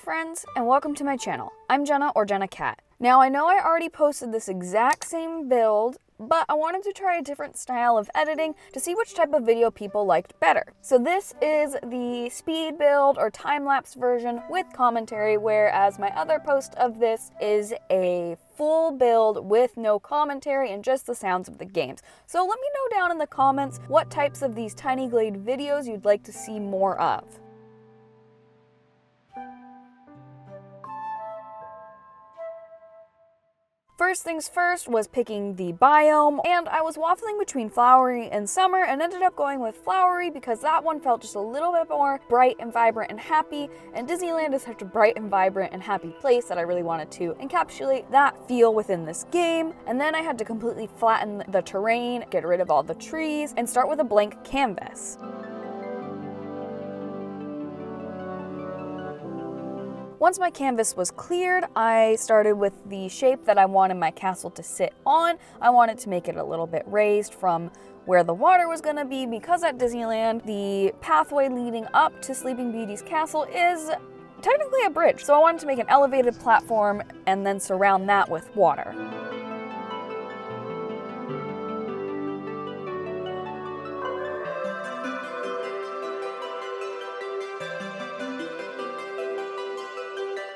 friends, and welcome to my channel. I'm Jenna, or Jenna Cat. Now I know I already posted this exact same build, but I wanted to try a different style of editing to see which type of video people liked better. So this is the speed build or time-lapse version with commentary, whereas my other post of this is a full build with no commentary and just the sounds of the games. So let me know down in the comments what types of these Tiny Glade videos you'd like to see more of. First things first was picking the biome, and I was waffling between flowery and summer and ended up going with flowery because that one felt just a little bit more bright and vibrant and happy, and Disneyland is such a bright and vibrant and happy place that I really wanted to encapsulate that feel within this game. And then I had to completely flatten the terrain, get rid of all the trees, and start with a blank canvas. Once my canvas was cleared, I started with the shape that I wanted my castle to sit on. I wanted to make it a little bit raised from where the water was gonna be, because at Disneyland, the pathway leading up to Sleeping Beauty's castle is technically a bridge. So I wanted to make an elevated platform and then surround that with water.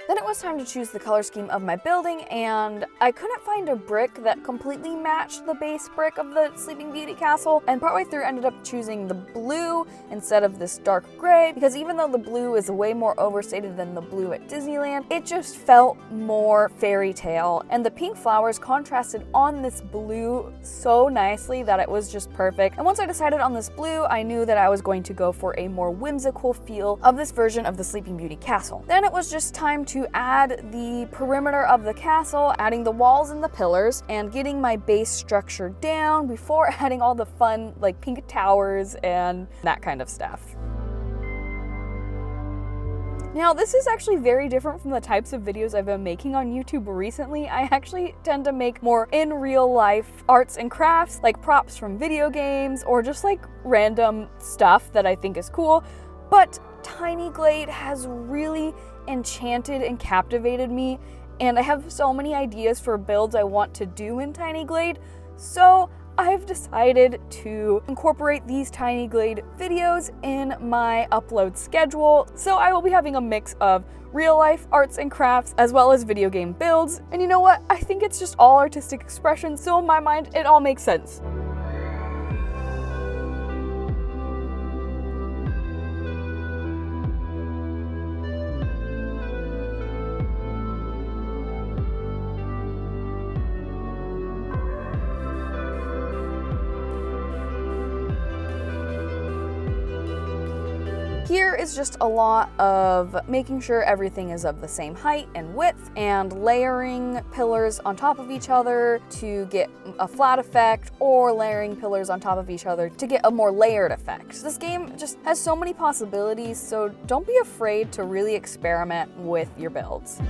Then it was time to choose the color scheme of my building, and I couldn't find a brick that completely matched the base brick of the Sleeping Beauty castle, and partway through ended up choosing the blue instead of this dark gray, because even though the blue is way more overstated than the blue at Disneyland, it just felt more fairy tale, and the pink flowers contrasted on this blue so nicely that it was just perfect. And once I decided on this blue, I knew that I was going to go for a more whimsical feel of this version of the Sleeping Beauty castle. Then it was just time to add the perimeter of the castle, adding the walls and the pillars, and getting my base structure down before adding all the fun like pink towers and that kind of stuff. Now, this is actually very different from the types of videos I've been making on YouTube recently. I actually tend to make more in real life arts and crafts, like props from video games or just like random stuff that I think is cool. But Tiny Glade has really enchanted and captivated me, and I have so many ideas for builds I want to do in Tiny Glade, so I've decided to incorporate these Tiny Glade videos in my upload schedule. So I will be having a mix of real life arts and crafts as well as video game builds, and you know what? I think it's just all artistic expression, so in my mind it all makes sense. Here is just a lot of making sure everything is of the same height and width, and layering pillars on top of each other to get a flat effect, or layering pillars on top of each other to get a more layered effect. This game just has so many possibilities, so don't be afraid to really experiment with your builds.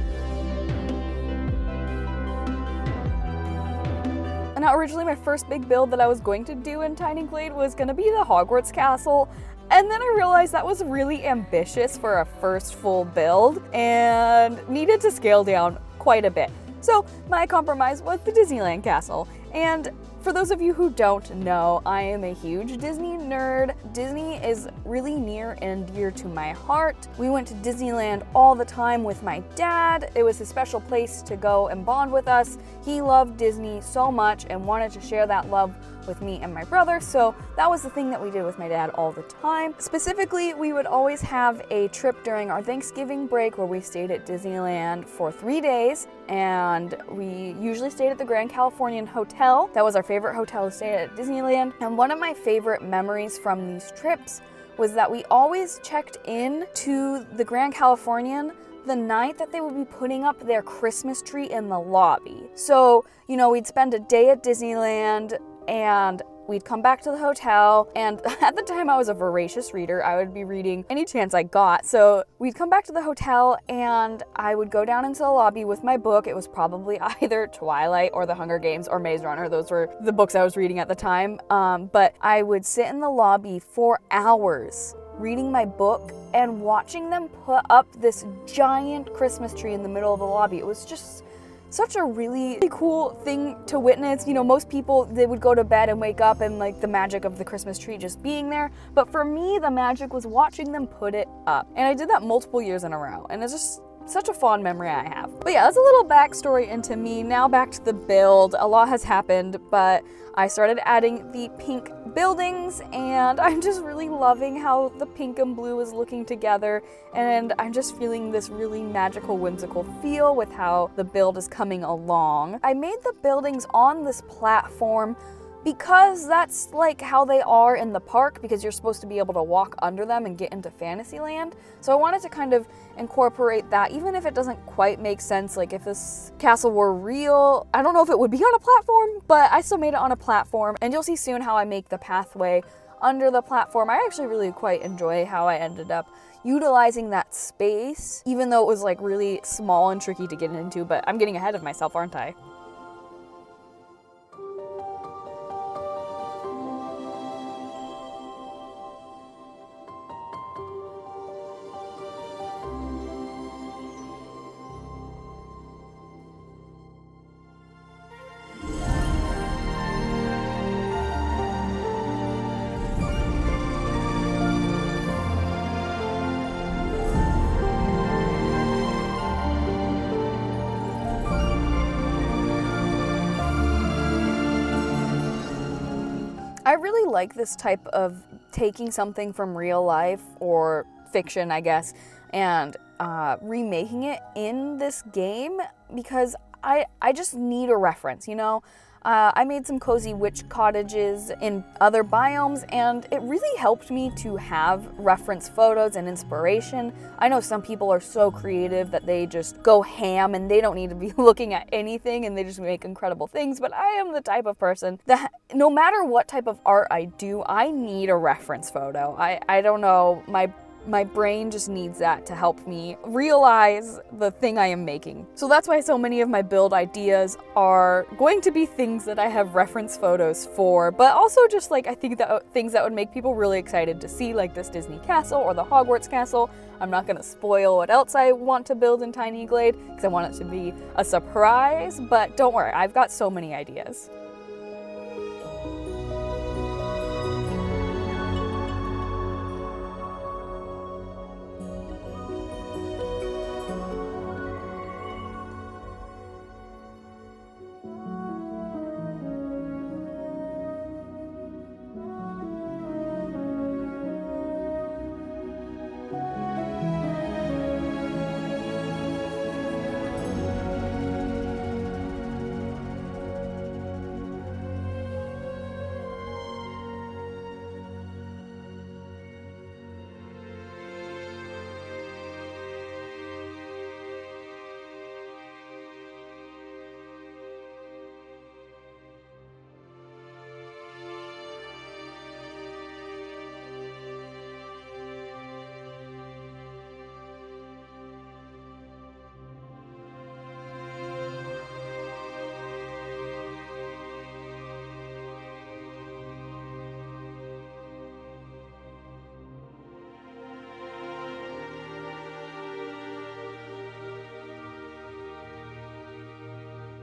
And now originally my first big build that I was going to do in Tiny Glade was going to be the Hogwarts castle. And then I realized that was really ambitious for a first full build and needed to scale down quite a bit. So my compromise was the Disneyland castle. And for those of you who don't know, I am a huge Disney nerd. Disney is really near and dear to my heart. We went to Disneyland all the time with my dad. It was a special place to go and bond with us. He loved Disney so much and wanted to share that love with me and my brother, so that was the thing that we did with my dad all the time. Specifically, we would always have a trip during our Thanksgiving break where we stayed at Disneyland for 3 days, and we usually stayed at the Grand Californian Hotel. That was our favorite hotel to stay at Disneyland, and one of my favorite memories from these trips was that we always checked in to the Grand Californian the night that they would be putting up their Christmas tree in the lobby. So, you know, we'd spend a day at Disneyland, and we'd come back to the hotel, and at the time I was a voracious reader. I would be reading any chance I got. So we'd come back to the hotel and I would go down into the lobby with my book. It was probably either Twilight or The Hunger Games or Maze Runner. Those were the books I was reading at the time. But I would sit in the lobby for hours reading my book and watching them put up this giant Christmas tree in the middle of the lobby. It was just such a really cool thing to witness. You know, most people, they would go to bed and wake up and like the magic of the Christmas tree just being there. But for me, the magic was watching them put it up. And I did that multiple years in a row. And it's just such a fond memory I have. But yeah, that's a little backstory into me. Now back to the build. A lot has happened, but I started adding the pink buildings, and I'm just really loving how the pink and blue is looking together, and I'm just feeling this really magical, whimsical feel with how the build is coming along. I made the buildings on this platform because that's like how they are in the park, because you're supposed to be able to walk under them and get into Fantasyland. So I wanted to kind of incorporate that, even if it doesn't quite make sense. Like if this castle were real, I don't know if it would be on a platform, but I still made it on a platform, and you'll see soon how I make the pathway under the platform. I actually really quite enjoy how I ended up utilizing that space, even though it was like really small and tricky to get into, but I'm getting ahead of myself, aren't I? I really like this type of taking something from real life or fiction, I guess, and remaking it in this game, because I just need a reference, you know? I made some cozy witch cottages in other biomes, and it really helped me to have reference photos and inspiration. I know some people are so creative that they just go ham and they don't need to be looking at anything and they just make incredible things, but I am the type of person that no matter what type of art I do, I need a reference photo. I don't know, my brain just needs that to help me realize the thing I am making. So that's why so many of my build ideas are going to be things that I have reference photos for, but also just like I think that things that would make people really excited to see, like this Disney castle or the Hogwarts castle. I'm not gonna spoil what else I want to build in Tiny Glade because I want it to be a surprise, but don't worry, I've got so many ideas.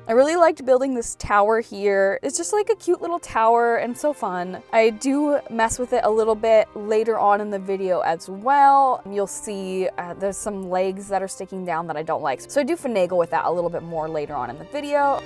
I really liked building this tower here. It's just like a cute little tower and so fun. I do mess with it a little bit later on in the video as well. You'll see there's some legs that are sticking down that I don't like. So I do finagle with that a little bit more later on in the video.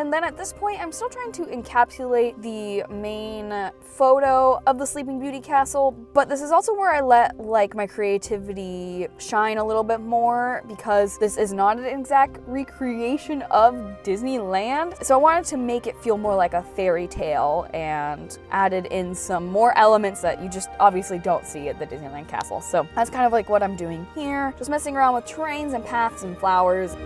And then at this point, I'm still trying to encapsulate the main photo of the Sleeping Beauty castle, but this is also where I let like my creativity shine a little bit more, because this is not an exact recreation of Disneyland. So I wanted to make it feel more like a fairy tale and added in some more elements that you just obviously don't see at the Disneyland castle. So that's kind of like what I'm doing here. Just messing around with terrains and paths and flowers.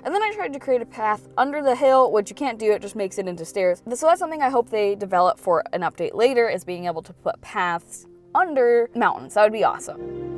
And then I tried to create a path under the hill, which you can't do, it just makes it into stairs. So that's something I hope they develop for an update later, is being able to put paths under mountains. That would be awesome.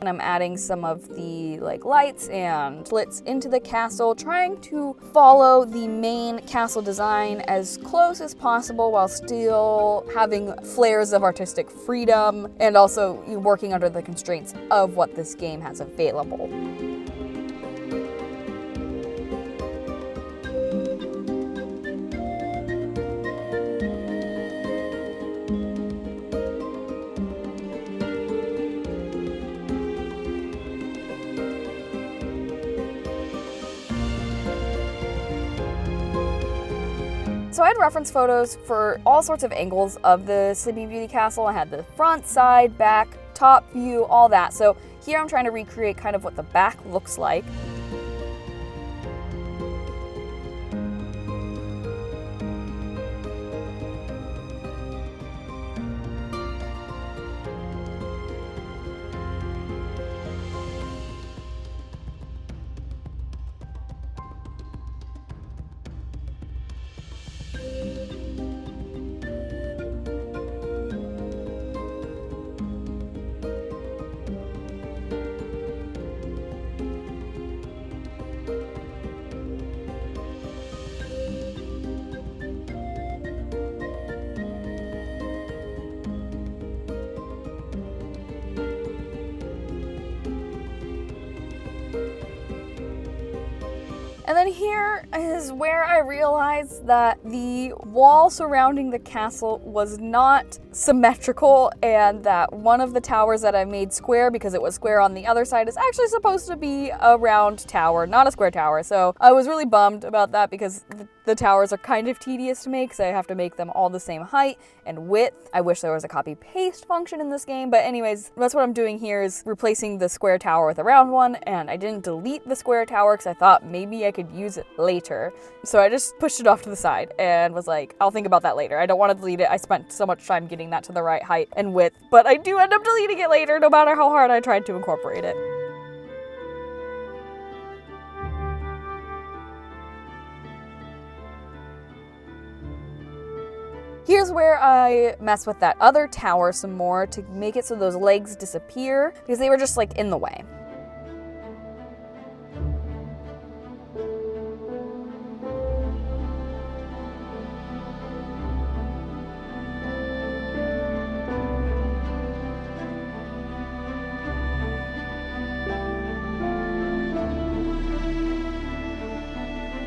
And I'm adding some of the lights and slits into the castle, trying to follow the main castle design as close as possible while still having flares of artistic freedom and also working under the constraints of what this game has available. So I had reference photos for all sorts of angles of the Sleeping Beauty castle. I had the front, side, back, top view, all that. So here I'm trying to recreate kind of what the back looks like. And then here is where I realized that the wall surrounding the castle was not symmetrical, and that one of the towers that I made square because it was square on the other side is actually supposed to be a round tower, not a square tower. So I was really bummed about that because the towers are kind of tedious to make, so I have to make them all the same height and width. I wish there was a copy paste function in this game, but anyways, that's what I'm doing here, is replacing the square tower with a round one, and I didn't delete the square tower because I thought maybe I could use it later. So I just pushed it off to the side and was like, I'll think about that later. I don't want to delete it. I spent so much time getting that to the right height and width, but I do end up deleting it later no matter how hard I tried to incorporate it. Here's where I mess with that other tower some more to make it so those legs disappear because they were just in the way.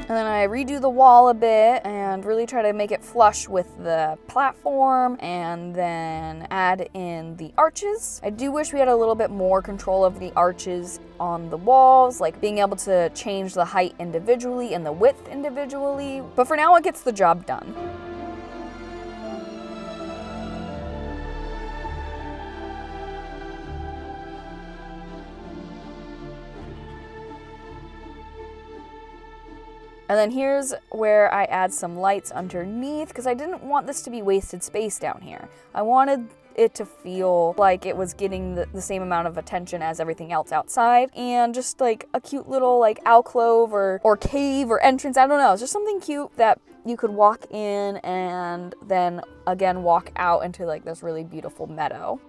And then I redo the wall a bit and really try to make it flush with the platform, and then add in the arches. I do wish we had a little bit more control of the arches on the walls, like being able to change the height individually and the width individually. But for now, it gets the job done. And then here's where I add some lights underneath because I didn't want this to be wasted space down here. I wanted it to feel like it was getting the same amount of attention as everything else outside, and just like a cute little like alcove or cave or entrance, I don't know, it's just something cute that you could walk in and then again walk out into like this really beautiful meadow.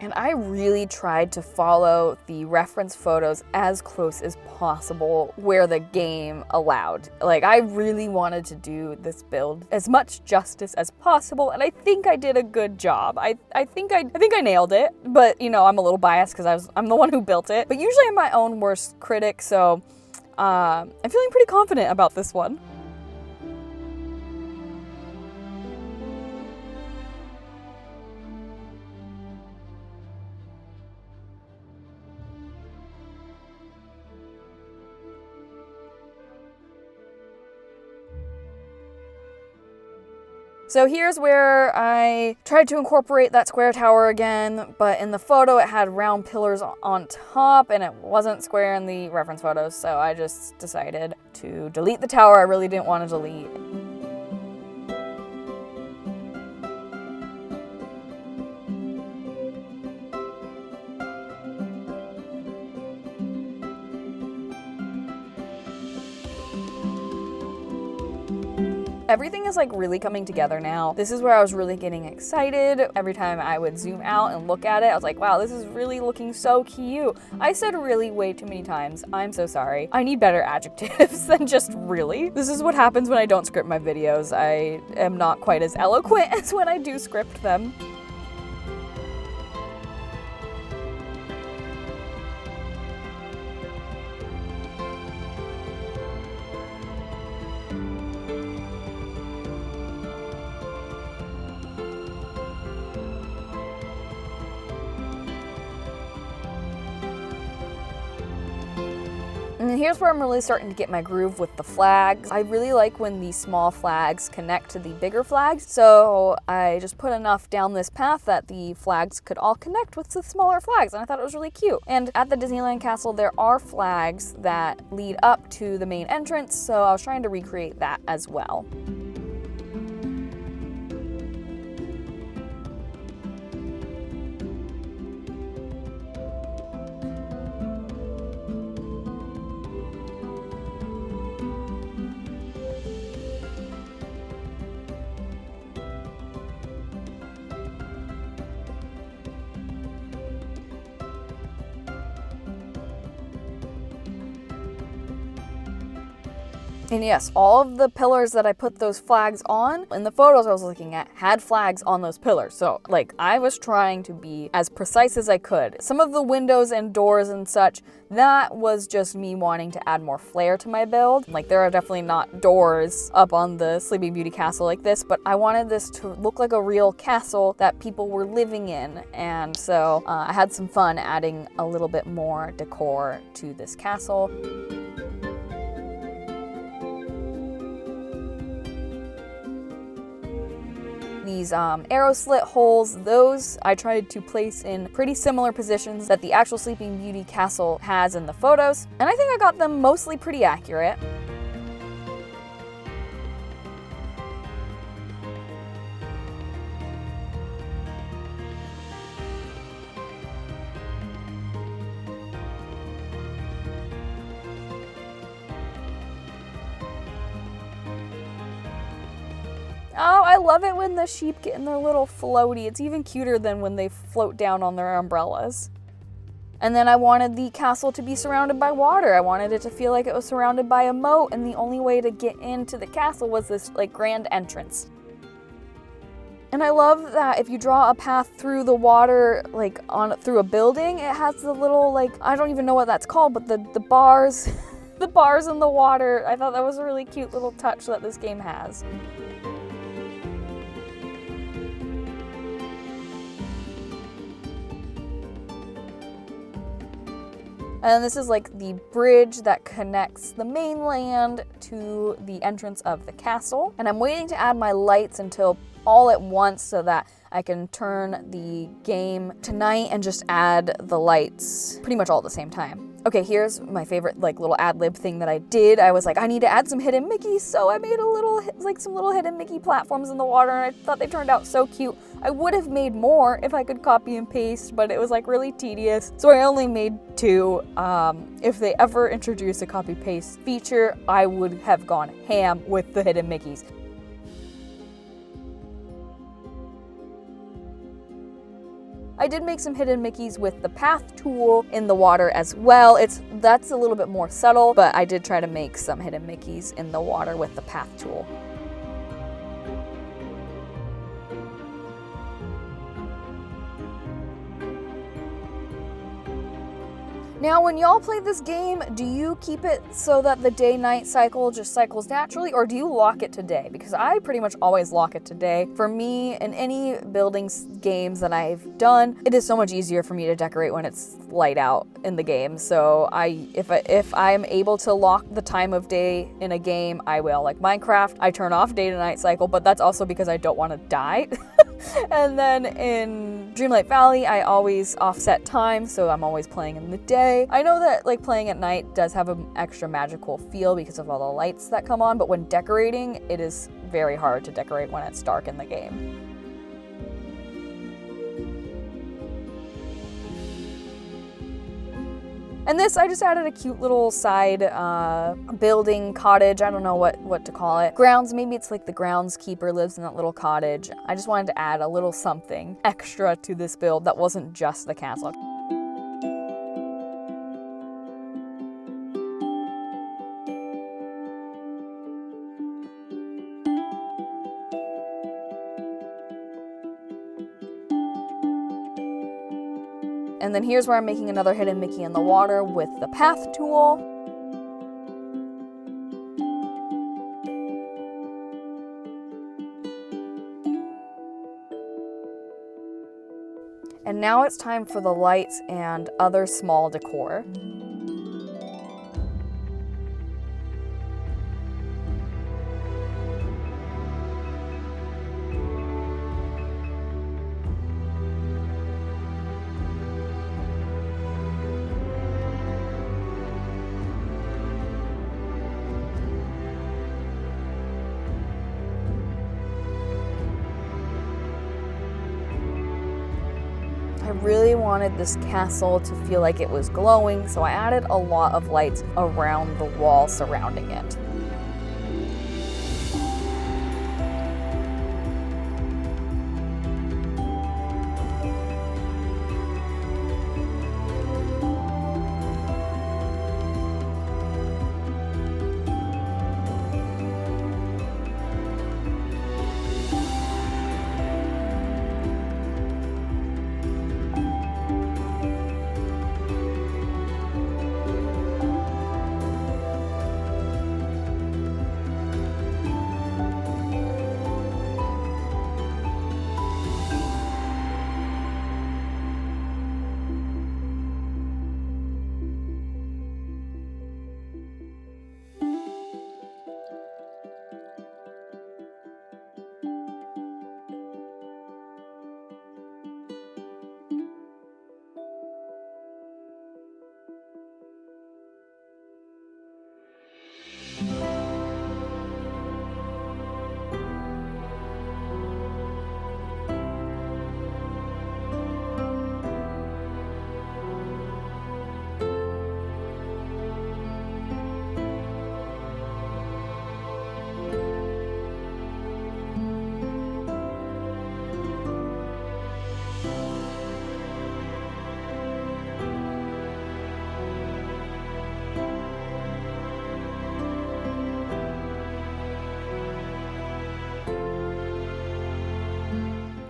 And I really tried to follow the reference photos as close as possible where the game allowed. Like, I really wanted to do this build as much justice as possible, and I think I did a good job. I think I nailed it, but you know, I'm a little biased because I'm the one who built it. But usually I'm my own worst critic, so I'm feeling pretty confident about this one. So here's where I tried to incorporate that square tower again, but in the photo it had round pillars on top and it wasn't square in the reference photos, so I just decided to delete the tower I really didn't want to delete. Everything is like really coming together now. This is where I was really getting excited. Every time I would zoom out and look at it, I was like, wow, this is really looking so cute. I said really way too many times. I'm so sorry. I need better adjectives than just really. This is what happens when I don't script my videos. I am not quite as eloquent as when I do script them. And here's where I'm really starting to get my groove with the flags. I really like when these small flags connect to the bigger flags, so I just put enough down this path that the flags could all connect with the smaller flags, and I thought it was really cute. And at the Disneyland Castle, there are flags that lead up to the main entrance, so I was trying to recreate that as well. And yes, all of the pillars that I put those flags on, in the photos I was looking at, had flags on those pillars. So, like, I was trying to be as precise as I could. Some of the windows and doors and such, that was just me wanting to add more flair to my build. Like, there are definitely not doors up on the Sleeping Beauty castle like this, but I wanted this to look like a real castle that people were living in. And so I had some fun adding a little bit more decor to this castle. These arrow slit holes, those I tried to place in pretty similar positions that the actual Sleeping Beauty castle has in the photos, and I think I got them mostly pretty accurate. Oh, I love it when the sheep get in their little floaty. It's even cuter than when they float down on their umbrellas. And then I wanted the castle to be surrounded by water. I wanted it to feel like it was surrounded by a moat, and the only way to get into the castle was this like grand entrance. And I love that if you draw a path through the water, like through a building, it has the little, like, I don't even know what that's called, but the bars, the bars in the water. I thought that was a really cute little touch that this game has. And this is like the bridge that connects the mainland to the entrance of the castle. And I'm waiting to add my lights until all at once so that I can turn the game to night and just add the lights pretty much all at the same time. Okay, here's my favorite like little ad-lib thing that I did. I was like, I need to add some hidden Mickeys, so I made some little hidden Mickey platforms in the water, and I thought they turned out so cute. I would have made more if I could copy and paste, but it was like really tedious, so I only made 2. If they ever introduce a copy-paste feature, I would have gone ham with the hidden Mickeys. I did make some hidden Mickeys with the path tool in the water as well. That's a little bit more subtle, but I did try to make some hidden Mickeys in the water with the path tool. Now, when y'all play this game, do you keep it so that the day-night cycle just cycles naturally, or do you lock it to day? Because I pretty much always lock it to day. For me, in any building games that I've done, it is so much easier for me to decorate when it's light out in the game. So if I'm able to lock the time of day in a game, I will. Like Minecraft, I turn off day-to-night cycle, but that's also because I don't want to die. And then in Dreamlight Valley, I always offset time, so I'm always playing in the day. I know that like playing at night does have an extra magical feel because of all the lights that come on, but when decorating, it is very hard to decorate when it's dark in the game. And this, I just added a cute little side building, cottage, I don't know what to call it. Grounds, maybe it's like the groundskeeper lives in that little cottage. I just wanted to add a little something extra to this build that wasn't just the castle. And then here's where I'm making another hidden Mickey in the water with the path tool. And now it's time for the lights and other small decor. I really wanted this castle to feel like it was glowing, so I added a lot of lights around the wall surrounding it.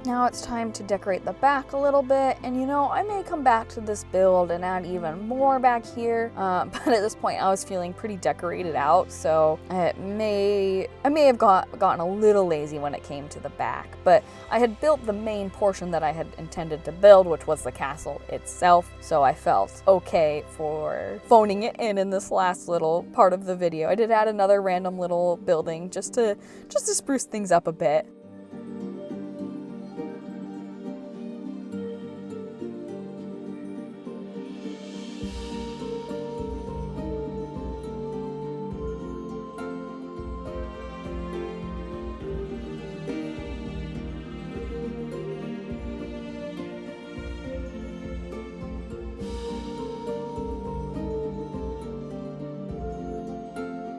Now it's time to decorate the back a little bit, and you know, I may come back to this build and add even more back here, but at this point I was feeling pretty decorated out, so I may have gotten a little lazy when it came to the back, but I had built the main portion that I had intended to build, which was the castle itself, so I felt okay for phoning it in this last little part of the video. I did add another random little building just to spruce things up a bit.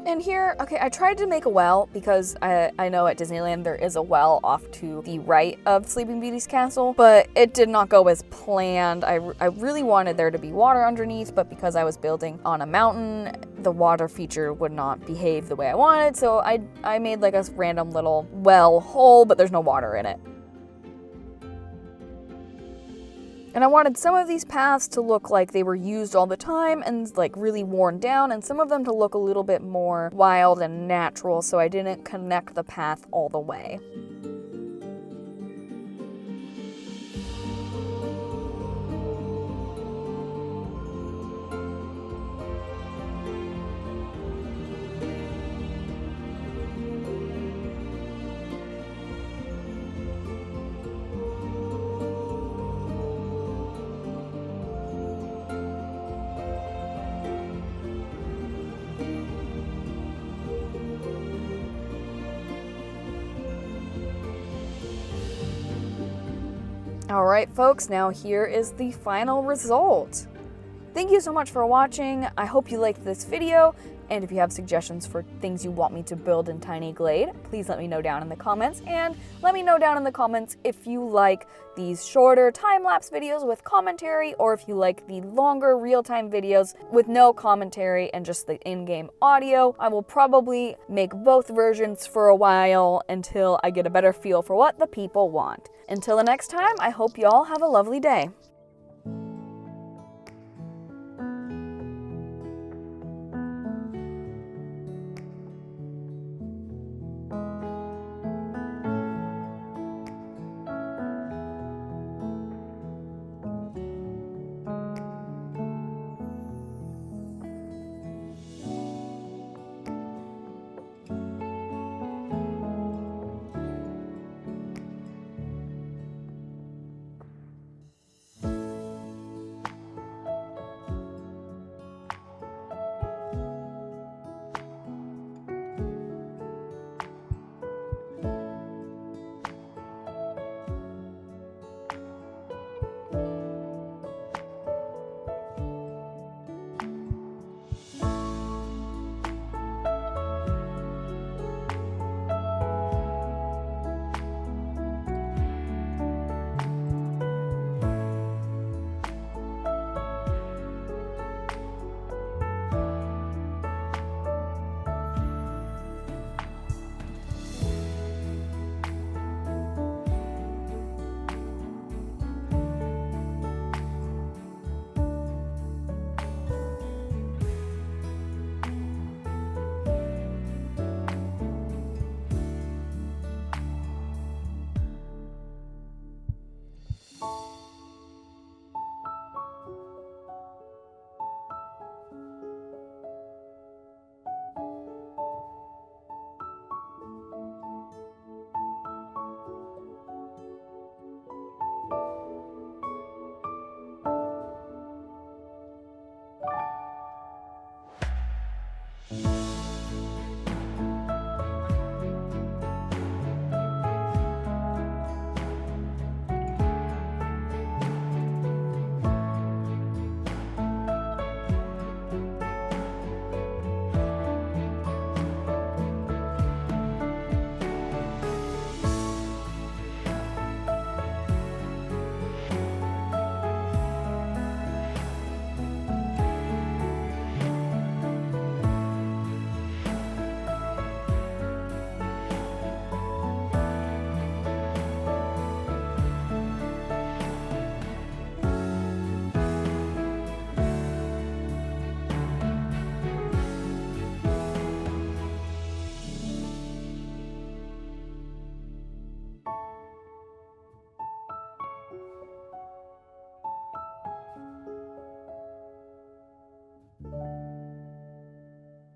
And here, okay, I tried to make a well because I know at Disneyland there is a well off to the right of Sleeping Beauty's castle, but it did not go as planned. I really wanted there to be water underneath, but because I was building on a mountain, the water feature would not behave the way I wanted, so I made like a random little well hole, but there's no water in it. And I wanted some of these paths to look like they were used all the time and like really worn down, and some of them to look a little bit more wild and natural, so I didn't connect the path all the way. Alright folks, now here is the final result. Thank you so much for watching. I hope you liked this video, and if you have suggestions for things you want me to build in Tiny Glade, please let me know down in the comments, and let me know down in the comments if you like these shorter time-lapse videos with commentary, or if you like the longer real-time videos with no commentary and just the in-game audio. I will probably make both versions for a while until I get a better feel for what the people want. Until the next time, I hope y'all have a lovely day.